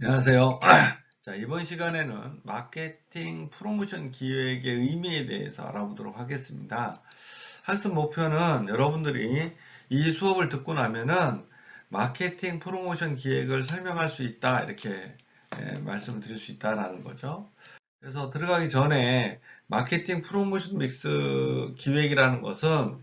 안녕하세요. 자, 이번 시간에는 마케팅 프로모션 기획의 의미에 대해서 알아보도록 하겠습니다. 학습 목표는 여러분들이 이 수업을 듣고 나면은 마케팅 프로모션 기획을 설명할 수 있다, 이렇게 말씀을 드릴 수 있다라는 거죠. 그래서 들어가기 전에 마케팅 프로모션 믹스 기획이라는 것은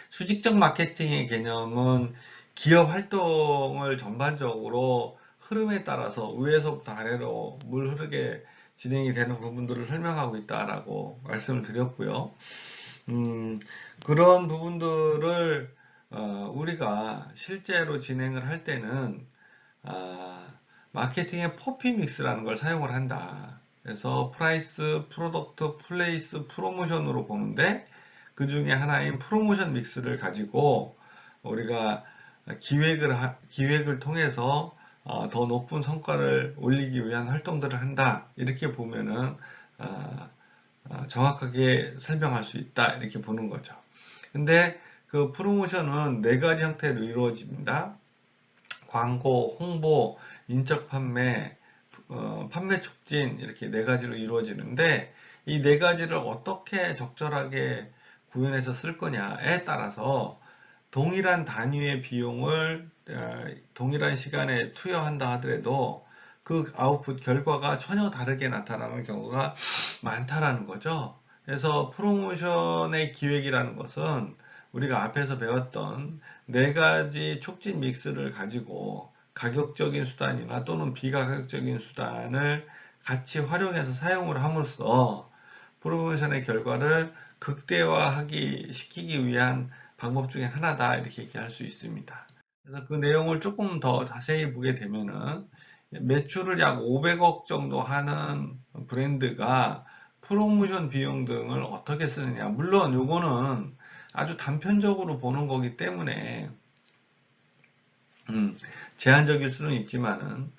수직적 마케팅의 개념은 기업 활동을 전반적으로 흐름에 따라서 위에서부터 아래로 물 흐르게 진행이 되는 부분들을 설명하고 있다라고 말씀을 드렸고요. 음, 그런 부분들을 우리가 실제로 진행을 할 때는 아, 마케팅의 포피 믹스라는 걸 사용을 한다. 그래서 프라이스, 프로덕트, 플레이스, 프로모션으로 보는데 그 중에 하나인 프로모션 믹스를 가지고 우리가 기획을 통해서 더 높은 성과를 올리기 위한 활동들을 한다. 이렇게 보면은 아, 정확하게 설명할 수 있다. 이렇게 보는 거죠. 근데 그 프로모션은 네 가지 형태로 이루어집니다. 광고, 홍보, 인적 판매, 판매 촉진 이렇게 네 가지로 이루어지는데 이 네 가지를 어떻게 적절하게 구현해서 쓸 거냐에 따라서 동일한 단위의 비용을 동일한 시간에 투여한다 하더라도 그 아웃풋 결과가 전혀 다르게 나타나는 경우가 많다라는 거죠. 그래서 프로모션의 기획이라는 것은 우리가 앞에서 배웠던 네 가지 촉진 믹스를 가지고 가격적인 수단이나 또는 비가격적인 수단을 같이 활용해서 사용을 함으로써 프로모션의 결과를 극대화하기 시키기 위한 방법 중에 하나다 이렇게 얘기할 수 있습니다. 그래서 그 내용을 조금 더 자세히 보게 되면은 매출을 약 500억 정도 하는 브랜드가 프로모션 비용 등을 어떻게 쓰느냐. 물론 요거는 아주 단편적으로 보는 거기 때문에 음, 제한적일 수는 있지만은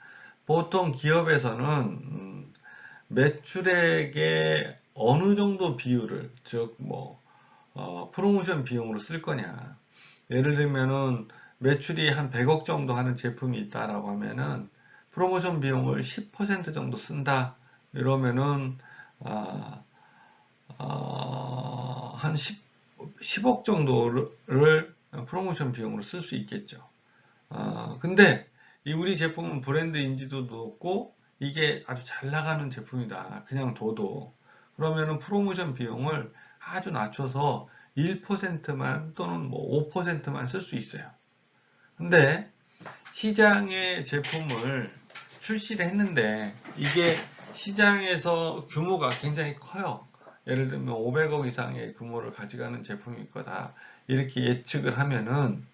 보통 기업에서는 매출액의 어느 정도 비율을 즉 프로모션 비용으로 쓸 거냐. 예를 들면은 매출이 한 100억 정도 하는 제품이 있다라고 하면은 프로모션 비용을 10% 정도 쓴다. 이러면은 아, 한 10억 정도를 프로모션 비용으로 쓸 수 있겠죠. 근데 이 우리 제품은 브랜드 인지도도 높고 이게 아주 잘 나가는 제품이다. 그냥 둬도. 그러면은 프로모션 비용을 아주 낮춰서 1%만 또는 뭐 5%만 쓸 수 있어요. 근데 시장에 제품을 출시를 했는데 이게 시장에서 규모가 굉장히 커요. 예를 들면 500억 이상의 규모를 가져가는 제품일 거다. 이렇게 예측을 하면은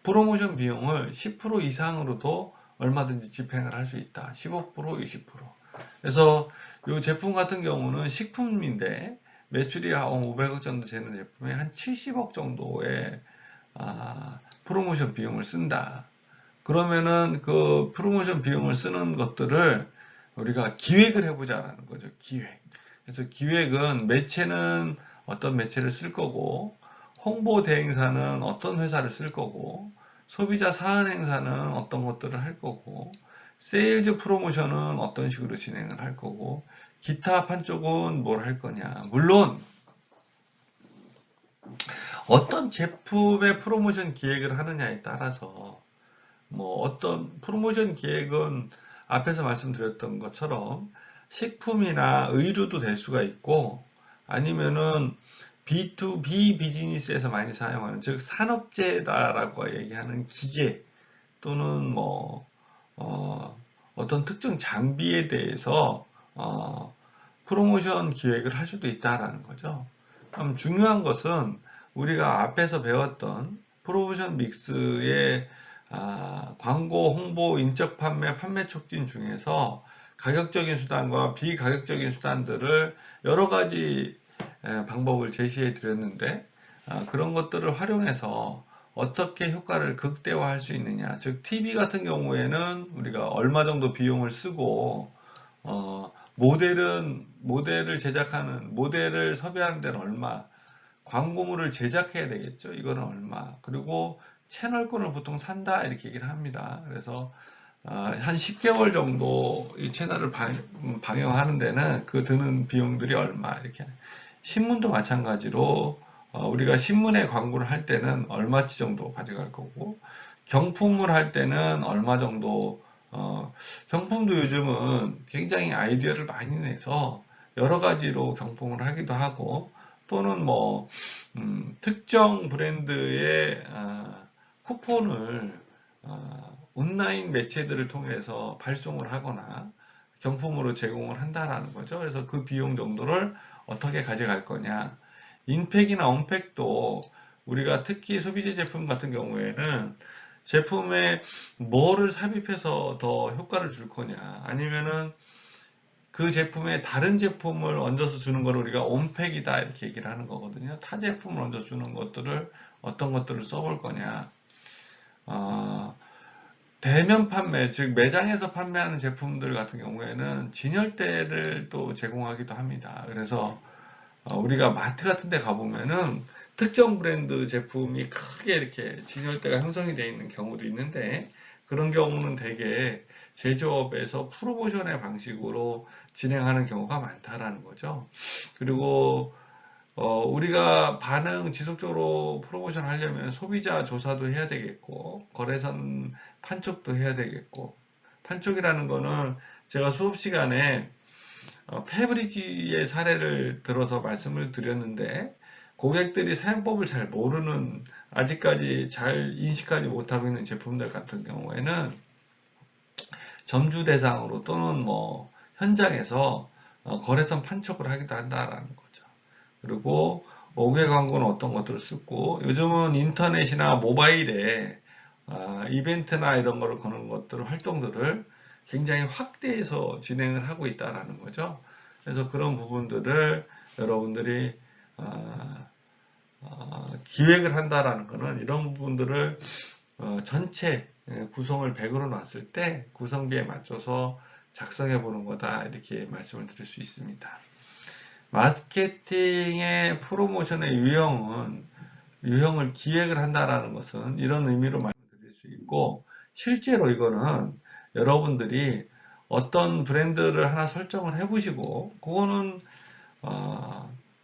프로모션 비용을 10% 이상으로도 얼마든지 집행을 할 수 있다. 15%, 20%. 그래서 이 제품 같은 경우는 식품인데 매출이 한 500억 정도 되는 제품에 한 70억 정도의 프로모션 비용을 쓴다. 그러면은 그 프로모션 비용을 쓰는 것들을 우리가 기획을 해보자라는 거죠. 기획. 그래서 기획은 매체는 어떤 매체를 쓸 거고, 홍보 대행사는 어떤 회사를 쓸 거고, 소비자 사은 행사는 어떤 것들을 할 거고, 세일즈 프로모션은 어떤 식으로 진행을 할 거고, 기타 판쪽은 뭘 할 거냐. 물론 어떤 제품의 프로모션 기획을 하느냐에 따라서 어떤 프로모션 기획은 앞에서 말씀드렸던 것처럼 식품이나 의류도 될 수가 있고 아니면은 B2B 비즈니스에서 많이 사용하는 즉 산업재다라고 얘기하는 기계 또는 어떤 특정 장비에 대해서 프로모션 기획을 할 수도 있다라는 거죠. 그럼 중요한 것은 우리가 앞에서 배웠던 프로모션 믹스의 광고, 홍보, 인적 판매, 판매 촉진 중에서 가격적인 수단과 비가격적인 수단들을 여러 가지 방법을 제시해 드렸는데 그런 것들을 활용해서 어떻게 효과를 극대화할 수 있느냐. 즉, TV 같은 경우에는 우리가 얼마 정도 비용을 쓰고 모델을 제작하는 모델을 섭외하는 데는 얼마, 광고물을 제작해야 되겠죠. 이거는 얼마. 그리고 채널권을 보통 산다 이렇게 얘기를 합니다. 그래서 한 10개월 정도 이 채널을 방영하는 데는 그 드는 비용들이 얼마 이렇게. 신문도 마찬가지로 우리가 신문에 광고를 할 때는 얼마치 정도 가져갈 거고, 경품을 할 때는 얼마 정도. 경품도 요즘은 굉장히 아이디어를 많이 내서 여러 가지로 경품을 하기도 하고, 또는 뭐 특정 브랜드의 쿠폰을 온라인 매체들을 통해서 발송을 하거나 경품으로 제공을 한다라는 거죠. 그래서 그 비용 정도를 어떻게 가져갈 거냐. 인팩이나 언팩도 우리가 특히 소비재 제품 같은 경우에는 제품에 뭐를 삽입해서 더 효과를 줄 거냐, 아니면은 그 제품에 다른 제품을 얹어서 주는 걸 우리가 온팩이다 이렇게 얘기를 하는 거거든요. 타 제품을 얹어 주는 것들을 어떤 것들을 써볼 거냐. 대면 판매, 즉 매장에서 판매하는 제품들 같은 경우에는 진열대를 또 제공하기도 합니다. 그래서 우리가 마트 같은 데 가보면은 특정 브랜드 제품이 크게 이렇게 진열대가 형성이 되어 있는 경우도 있는데, 그런 경우는 대개 제조업에서 프로모션의 방식으로 진행하는 경우가 많다라는 거죠. 그리고 우리가 지속적으로 프로모션 하려면 소비자 조사도 해야 되겠고, 거래선 판촉도 해야 되겠고, 판촉이라는 거는 제가 수업 시간에 페브리지의 사례를 들어서 말씀을 드렸는데, 고객들이 사용법을 잘 모르는, 아직까지 잘 인식하지 못하고 있는 제품들 같은 경우에는 점주 대상으로 또는 뭐 현장에서 거래선 판촉을 하기도 한다라는 거죠. 그리고 5개 광고는 어떤 것들을 쓰고, 요즘은 인터넷이나 모바일에 이벤트나 이런 거를 거는 것들, 활동들을 굉장히 확대해서 진행을 하고 있다라는 거죠. 그래서 그런 부분들을 여러분들이 기획을 한다라는 거는, 이런 부분들을 전체 구성을 100으로 놨을 때 구성비에 맞춰서 작성해 보는 거다, 이렇게 말씀을 드릴 수 있습니다. 마케팅의 프로모션의 유형을 기획을 한다라는 것은 이런 의미로 말씀드릴 수 있고, 실제로 이거는 여러분들이 어떤 브랜드를 하나 설정을 해 보시고, 그거는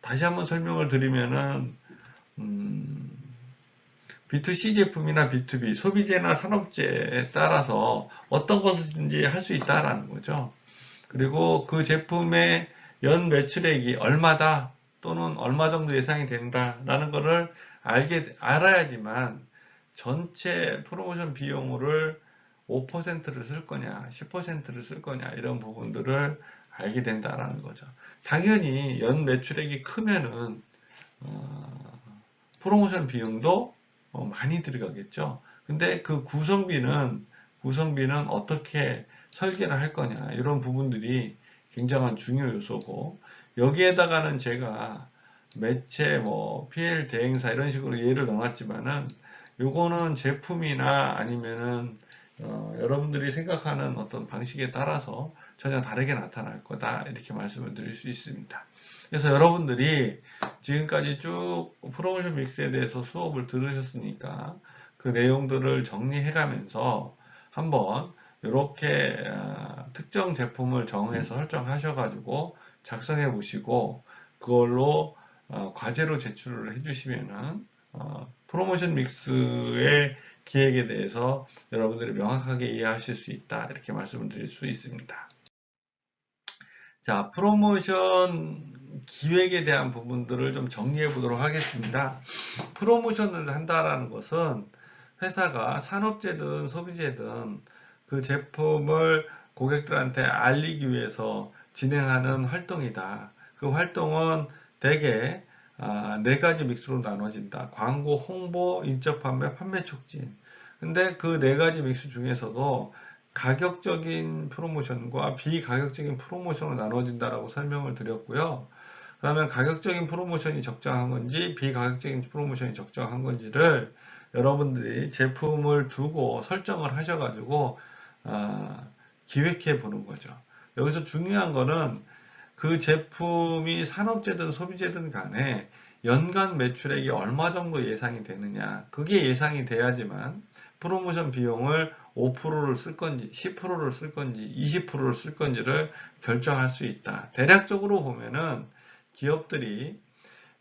다시 한번 설명을 드리면은 B2C 제품이나 B2B, 소비재나 산업재에 따라서 어떤 것이든지 할 수 있다라는 거죠. 그리고 그 제품의 연 매출액이 얼마다, 또는 얼마 정도 예상이 된다라는 것을 알아야지만 전체 프로모션 비용을 5%를 쓸 거냐, 10%를 쓸 거냐, 이런 부분들을 알게 된다라는 거죠. 당연히 연 매출액이 크면은 프로모션 비용도 많이 들어가겠죠. 근데 그 구성비는 어떻게 설계를 할 거냐, 이런 부분들이 굉장한 중요 요소고, 여기에다가는 제가 매체, PL 대행사 이런 식으로 예를 넣어놨지만은, 요거는 제품이나 아니면은 여러분들이 생각하는 어떤 방식에 따라서 전혀 다르게 나타날 거다, 이렇게 말씀을 드릴 수 있습니다. 그래서 여러분들이 지금까지 쭉 프로모션 믹스에 대해서 수업을 들으셨으니까 그 내용들을 정리해 가면서 한번 이렇게 특정 제품을 정해서 설정하셔 가지고 작성해 보시고, 그걸로 과제로 제출을 해 주시면은 프로모션 믹스의 기획에 대해서 여러분들이 명확하게 이해하실 수 있다, 이렇게 말씀을 드릴 수 있습니다. 자, 프로모션 기획에 대한 부분들을 좀 정리해 보도록 하겠습니다. 프로모션을 한다라는 것은 회사가 산업재든 소비재든 그 제품을 고객들한테 알리기 위해서 진행하는 활동이다. 그 활동은 대개 네 가지 믹스로 나눠진다. 광고, 홍보, 인적 판매, 판매 촉진. 근데 그 네 가지 믹스 중에서도 가격적인 프로모션과 비가격적인 프로모션으로 나눠진다라고 설명을 드렸고요. 그러면 가격적인 프로모션이 적정한 건지 비가격적인 프로모션이 적정한 건지를 여러분들이 제품을 두고 설정을 하셔가지고 기획해 보는 거죠. 여기서 중요한 거는 그 제품이 산업재든 소비재든 간에 연간 매출액이 얼마 정도 예상이 되느냐, 그게 예상이 돼야지만 프로모션 비용을 5%를 쓸 건지 10%를 쓸 건지 20%를 쓸 건지를 결정할 수 있다. 대략적으로 보면은 기업들이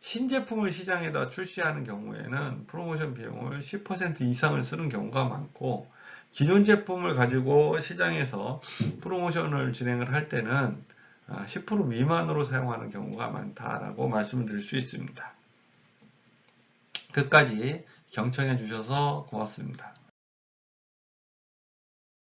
신제품을 시장에다 출시하는 경우에는 프로모션 비용을 10% 이상을 쓰는 경우가 많고, 기존 제품을 가지고 시장에서 프로모션을 진행을 할 때는 10% 미만으로 사용하는 경우가 많다라고 말씀을 드릴 수 있습니다. 끝까지 경청해 주셔서 고맙습니다.